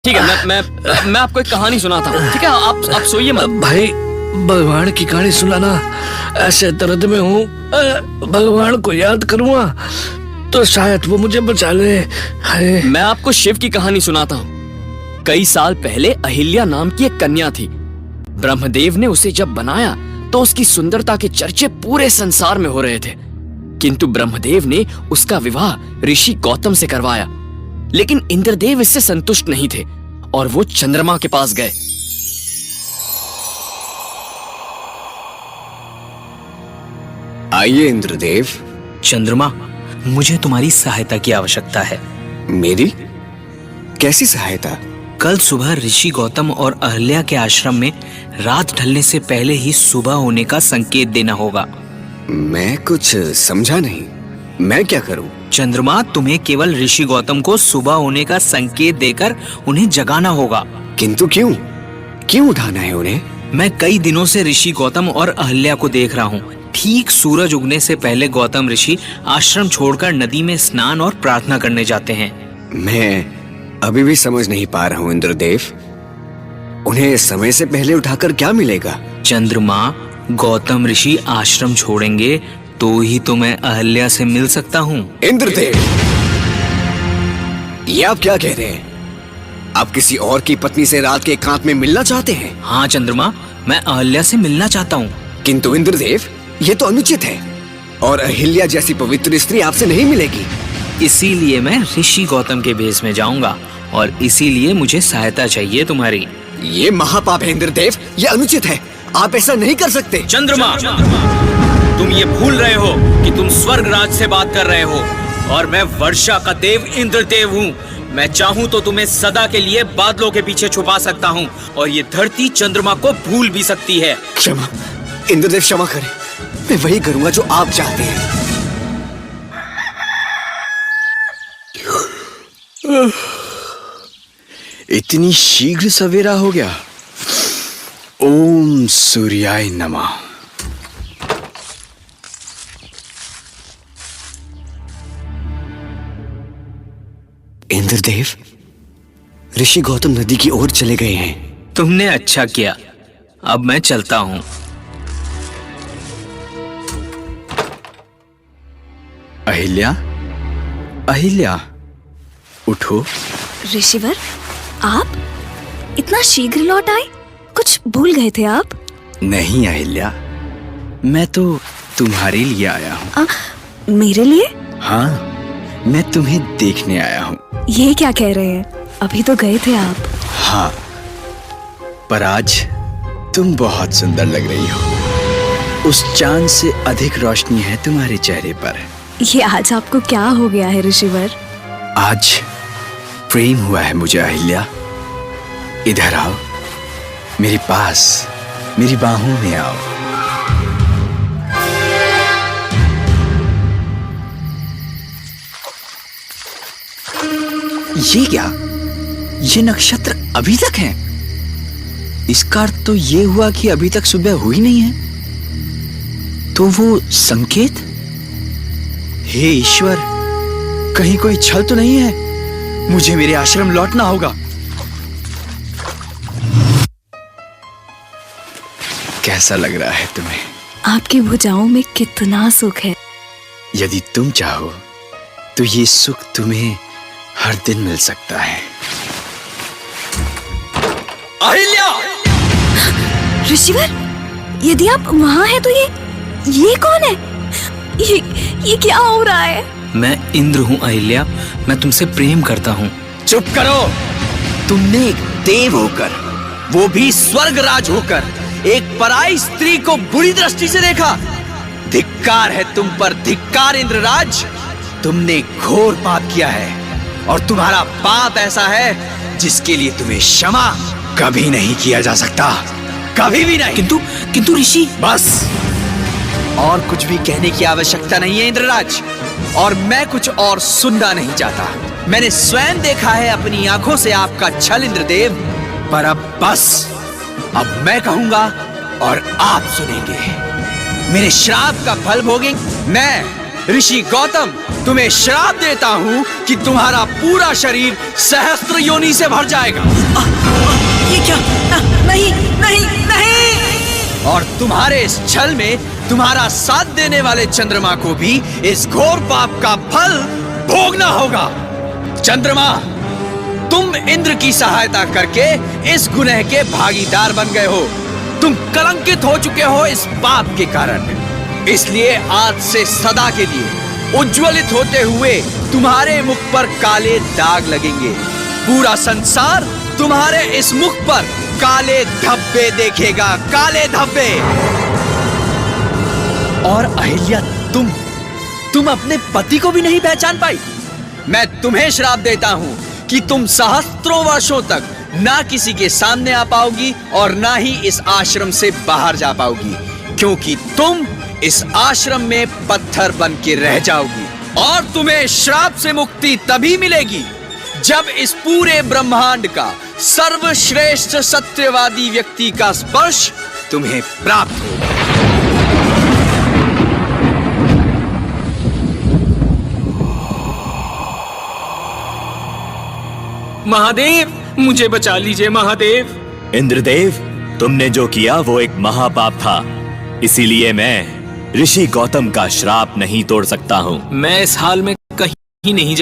ठीक है, मैं आपको एक कहानी सुनाता हूँ। ठीक है, आप सोइए मत। भाई भगवान की कहानी सुनाना, ऐसे दर्द में हूँ, भगवान को याद करूँगा तो शायद वो मुझे बचा ले। हाय। मैं आपको शिव की कहानी सुनाता हूँ। कई साल पहले अहिल्या नाम की एक कन्या थी। ब्रह्मदेव ने उसे जब बनाया तो उसकी सुंदरता के चर्चे पूरे संसार में हो रहे थे। किंतु ब्रह्मदेव ने उसका विवाह ऋषि गौतम से करवाया। लेकिन इंद्रदेव इससे संतुष्ट नहीं थे और वो चंद्रमा के पास गए। आइए इंद्रदेव। चंद्रमा, मुझे तुम्हारी सहायता की आवश्यकता है। मेरी कैसी सहायता? कल सुबह ऋषि गौतम और अहल्या के आश्रम में रात ढलने से पहले ही सुबह होने का संकेत देना होगा। मैं कुछ समझा नहीं, मैं क्या करूं? चंद्रमा, तुम्हें केवल ऋषि गौतम को सुबह होने का संकेत देकर उन्हें जगाना होगा। किंतु क्यों? क्यों उठाना है उन्हें? मैं कई दिनों से ऋषि गौतम और अहल्या को देख रहा हूँ। ठीक सूरज उगने से पहले गौतम ऋषि आश्रम छोड़कर नदी में स्नान और प्रार्थना करने जाते हैं। मैं अभी भी समझ नहीं पा रहा हूँ इंद्रदेव। उन्हें समय से पहले उठाकर क्या मिलेगा? चंद्रमा, गौतम ऋषि आश्रम छोड़ेंगे तो ही तो मैं अहल्या से मिल सकता हूँ। इंद्रदेव, ये आप क्या कह रहे हैं? आप किसी और की पत्नी से रात के एकांत में मिलना चाहते हैं? हाँ चंद्रमा, मैं अहल्या से मिलना चाहता हूँ। किंतु इंद्रदेव, ये तो अनुचित है और अहिल्या जैसी पवित्र स्त्री आपसे नहीं मिलेगी। इसीलिए मैं ऋषि गौतम के भेष में जाऊंगा और इसीलिए मुझे सहायता चाहिए तुम्हारी। ये महापाप है इंद्रदेव, ये अनुचित है। आप ऐसा नहीं कर सकते। चंद्रमा, तुम ये भूल रहे हो कि तुम स्वर्ग राज से बात कर रहे हो और मैं वर्षा का देव इंद्रदेव हूँ। मैं चाहूँ तो तुम्हें सदा के लिए बादलों के पीछे छुपा सकता हूँ और ये धरती चंद्रमा को भूल भी सकती है। क्षमा इंद्रदेव, क्षमा करें। मैं वही करूंगा जो आप चाहते हैं। इतनी शीघ्र सवेरा हो गया। ओम सूर्याय नमः। इंद्रदेव, ऋषि गौतम नदी की ओर चले गए हैं। तुमने अच्छा किया। अब मैं चलता हूँ। अहिल्या, अहिल्या, उठो। ऋषिवर, आप इतना शीघ्र लौट आए? कुछ भूल गए थे आप? नहीं अहिल्या, मैं तो तुम्हारे लिए आया हूँ। मेरे लिए? हाँ, मैं तुम्हें देखने आया हूँ। ये क्या कह रहे हैं? अभी तो गए थे आप। हाँ, पर आज तुम बहुत सुंदर लग रही हो। उस चांद से अधिक रोशनी है तुम्हारे चेहरे पर। ये आज आपको क्या हो गया है ऋषिवर? आज प्रेम हुआ है मुझे अहिल्या। इधर आओ, मेरे पास, मेरी बाहों में आओ। ये क्या? ये नक्षत्र अभी तक हैं? इसका अर्थ तो ये हुआ कि अभी तक सुबह हुई नहीं है। तो वो संकेत? हे ईश्वर, कहीं कोई छल तो नहीं है? मुझे मेरे आश्रम लौटना होगा। कैसा लग रहा है तुम्हें? आपकी भुजाओं में कितना सुख है। यदि तुम चाहो तो ये सुख तुम्हें हर दिन मिल सकता है। अहिल्या! ऋषिवर, यदि आप वहाँ हैं तो ये कौन है? ये क्या हो रहा है? मैं इंद्र हूँ अहिल्या, मैं तुमसे प्रेम करता हूँ। चुप करो। तुमने एक देव होकर, वो भी स्वर्गराज होकर, एक पराई स्त्री को बुरी दृष्टि से देखा। धिक्कार है तुम पर, धिक्कार इंद्रराज। तुमने घोर पाप किया है और तुम्हारा पाप ऐसा है जिसके लिए तुम्हें क्षमा कभी नहीं किया जा सकता, कभी भी नहीं। किंतु ऋषि, बस, और कुछ भी कहने की आवश्यकता नहीं है इंद्रराज, और मैं कुछ और सुनना नहीं चाहता। मैंने स्वयं देखा है अपनी आंखों से आपका छल इंद्रदेव। पर अब बस, अब मैं कहूंगा और आप सुनेंगे। मेरे श्राप का फल भोगेंगे। मैं ऋषि गौतम तुम्हें श्राप देता हूँ कि तुम्हारा पूरा शरीर सहस्त्र योनि से भर जाएगा। ये क्या? नहीं नहीं नहीं। और तुम्हारे इस छल में तुम्हारा साथ देने वाले चंद्रमा को भी इस घोर पाप का फल भोगना होगा। चंद्रमा, तुम इंद्र की सहायता करके इस गुनह के भागीदार बन गए हो। तुम कलंकित हो चुके हो इस पाप के कारण। इसलिए आज से सदा के लिए उज्ज्वलित होते हुए तुम्हारे मुख पर काले दाग लगेंगे। पूरा संसार तुम्हारे इस मुख पर काले धब्बे देखेगा, काले धब्बे। और अहिल्या, तुम अपने पति को भी नहीं पहचान पाई। मैं तुम्हें श्राप देता हूं कि तुम सहस्त्रों वर्षों तक ना किसी के सामने आ पाओगी और ना ही इस आश्रम से बाहर जा पाओगी, क्योंकि तुम इस आश्रम में पत्थर बन के रह जाओगी। और तुम्हें श्राप से मुक्ति तभी मिलेगी जब इस पूरे ब्रह्मांड का सर्वश्रेष्ठ सत्यवादी व्यक्ति का स्पर्श तुम्हें प्राप्त होगा। महादेव, मुझे बचा लीजिए महादेव। इंद्रदेव, तुमने जो किया वो एक महापाप था, इसीलिए मैं ऋषि गौतम का श्राप नहीं तोड़ सकता हूँ। मैं इस हाल में कहीं नहीं